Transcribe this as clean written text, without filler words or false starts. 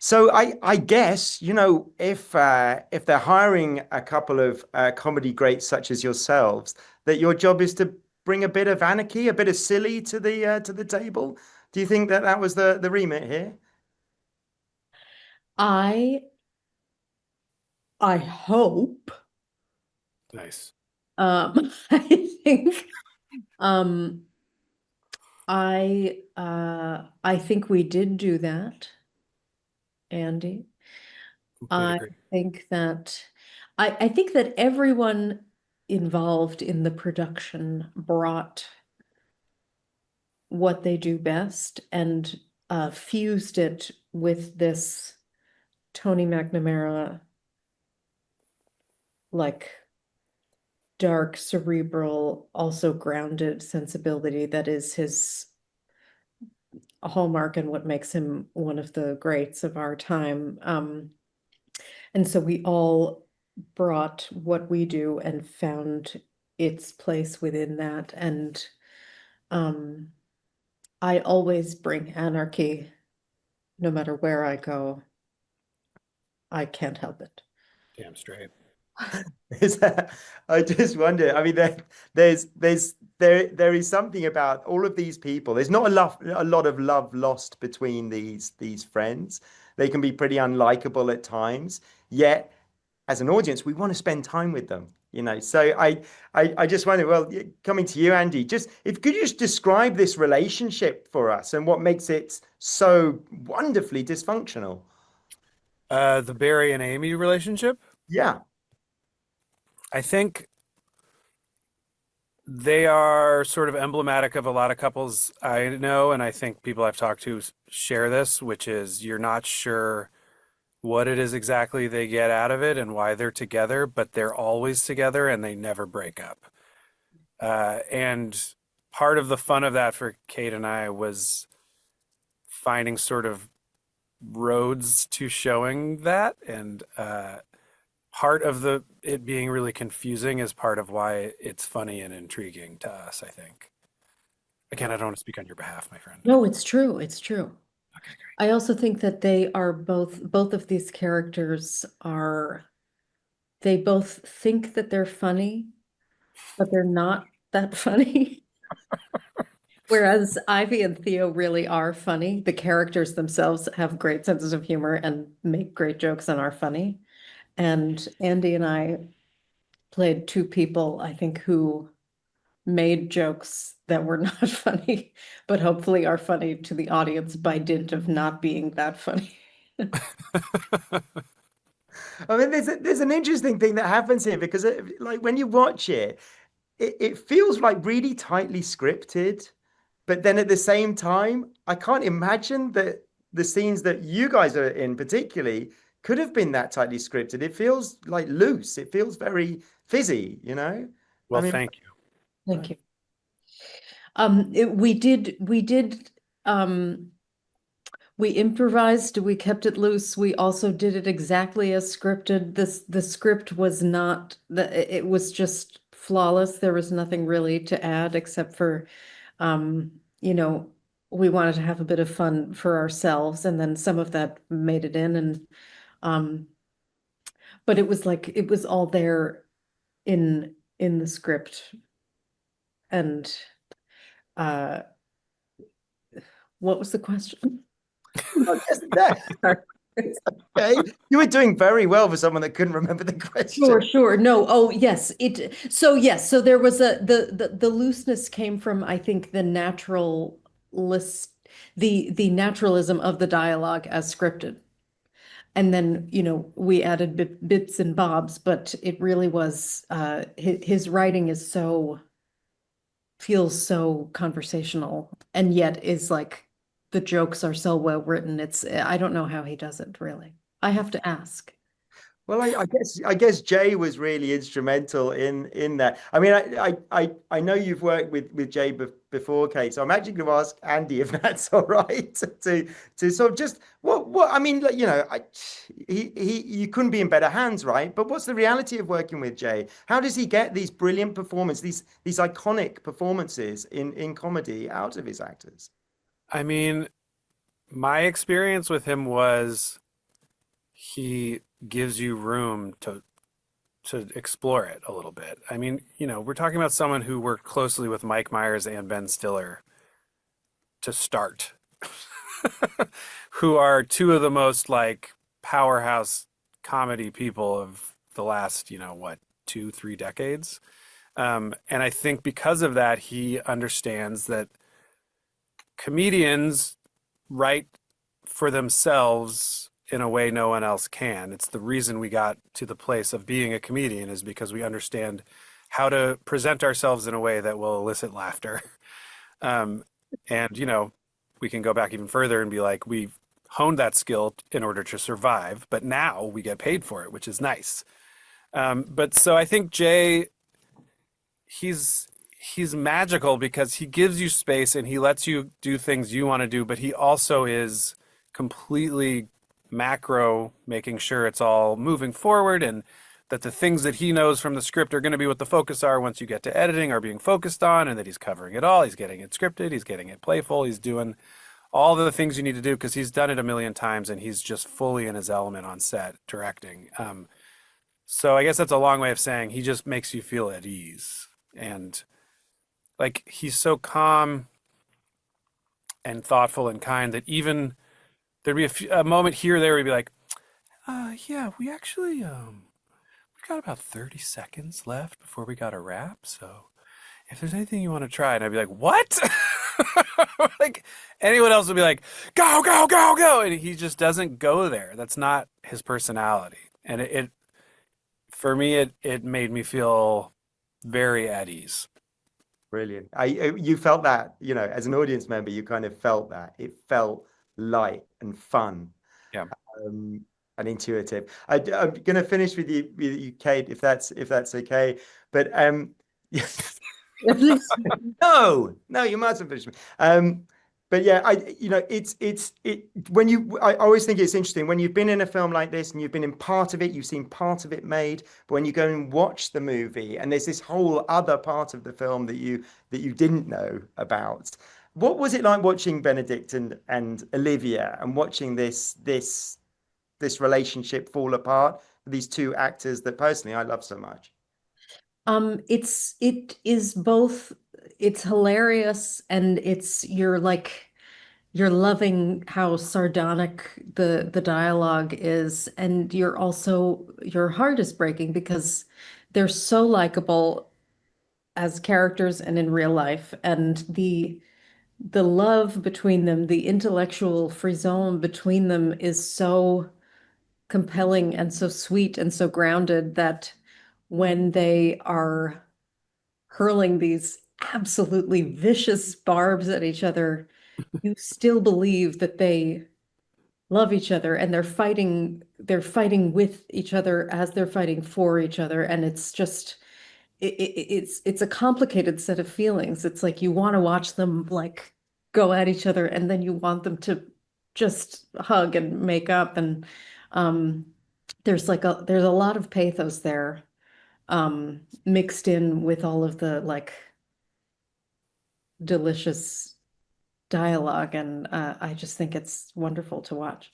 So I guess, if they're hiring a couple of comedy greats such as yourselves, that your job is to bring a bit of anarchy, a bit of silly to the table. Do you think that that was the remit here? I I hope. Nice. I think um I think we did do that, Andy. Complete I agree. think that I think that everyone involved in the production brought what they do best and fused it with this Tony McNamara, like dark, cerebral, also grounded sensibility that is his hallmark and what makes him one of the greats of our time. And so we all brought what we do and found its place within that. And um, I always bring anarchy no matter where I go. I can't help it. Damn straight. Is that, I just wonder. I mean, there is something about all of these people. There's not a lot of love lost between these friends. They can be pretty unlikable at times. Yet, as an audience, we want to spend time with them. So I just wonder. Well, coming to you, Andy, just if could you just describe this relationship for us and what makes it so wonderfully dysfunctional? The Barry and Amy relationship, Yeah. I think they are sort of emblematic of a lot of couples I know, and I think people I've talked to share this, which is you're not sure what it is exactly they get out of it and why they're together, but they're always together and they never break up. And part of the fun of that for Kate and I was finding sort of roads to showing that, and part of the it being really confusing is part of why it's funny and intriguing to us, I think. Again, I don't want to speak on your behalf, my friend. No, it's true. It's true. Okay, great. I also think that they are both of these characters are, they both think that they're funny, but they're not that funny. Whereas Ivy and Theo really are funny. The characters themselves have great senses of humor and make great jokes and are funny. And Andy and I played two people, I think, who made jokes that were not funny, but hopefully are funny to the audience by dint of not being that funny. I mean, there's an interesting thing that happens here because like when you watch it, it feels like really tightly scripted, but then at the same time, I can't imagine that the scenes that you guys are in particularly could have been that tightly scripted. It feels like loose. It feels very fizzy. I Well, mean, thank you. Thank you. We did, um, we improvised, we kept it loose. We also did it exactly as scripted. The script was not, it was just flawless. There was nothing really to add except for, you know, we wanted to have a bit of fun for ourselves, and then some of that made it in, and um, but it was like it was all there in the script. And uh, what was the question? not just that. Okay. You were doing very well for someone that couldn't remember the question. Sure, sure. No, oh yes, so there was the looseness came from, I think, the natural list, the naturalism of the dialogue as scripted. And then, we added bits and bobs, but it really was his writing is so feels so conversational, and yet is like the jokes are so well written. I don't know how he does it, really. I have to ask. Well, I guess Jay was really instrumental in that. I mean, I know you've worked with Jay before, Kate. So I'm actually going to ask Andy if that's all right to sort of just what I mean, like, he you couldn't be in better hands, right? But what's the reality of working with Jay? How does he get these brilliant performances, these iconic performances in comedy out of his actors? I mean, my experience with him was he gives you room to explore it a little bit. I mean, we're talking about someone who worked closely with Mike Myers and Ben Stiller to start, who are two of the most like powerhouse comedy people of the last, 2, 3 decades. And I think because of that, he understands that comedians write for themselves in a way no one else can. It's the reason we got to the place of being a comedian, is because we understand how to present ourselves in a way that will elicit laughter. And, we can go back even further and be like, we've honed that skill in order to survive, but now we get paid for it, which is nice. But so I think Jay, he's magical because he gives you space and he lets you do things you want to do, but he also is completely macro, making sure it's all moving forward, and that the things that he knows from the script are going to be what the focus are once you get to editing are being focused on, and that he's covering it all. He's getting it scripted. He's getting it playful. He's doing all the things you need to do because he's done it a million times and he's just fully in his element on set directing. So I guess that's a long way of saying he just makes you feel at ease. And like, he's so calm and thoughtful and kind that even there'd be a moment here or there where he'd be like, yeah, we actually, we've got about 30 seconds left before we got to wrap. So if there's anything you want to try, and I'd be like, what? Like, anyone else would be like, go, go, go, go. And he just doesn't go there. That's not his personality. And it for me, it made me feel very at ease. Brilliant. You felt that, as an audience member, you kind of felt that. It felt light and fun. Yeah. And intuitive. I'm going to finish with you, Kate, if that's okay. But no, you mustn't finish me. But yeah, I always think it's interesting when you've been in a film like this and you've been in part of it, you've seen part of it made, but when you go and watch the movie and there's this whole other part of the film that you didn't know about. What was it like watching Benedict and Olivia and watching this relationship fall apart for these two actors that personally I love so much? It is both, it's hilarious, and you're loving how sardonic the dialogue is, and your heart is breaking because they're so likable as characters and in real life, and the love between them, the intellectual frisson between them is so compelling and so sweet and so grounded that when they are hurling these absolutely vicious barbs at each other, you still believe that they love each other, and they're fighting with each other as they're fighting for each other. And it's just, it's a complicated set of feelings. It's like you want to watch them like go at each other, and then you want them to just hug and make up. And there's a lot of pathos there, mixed in with all of the like delicious dialogue, and I just think it's wonderful to watch.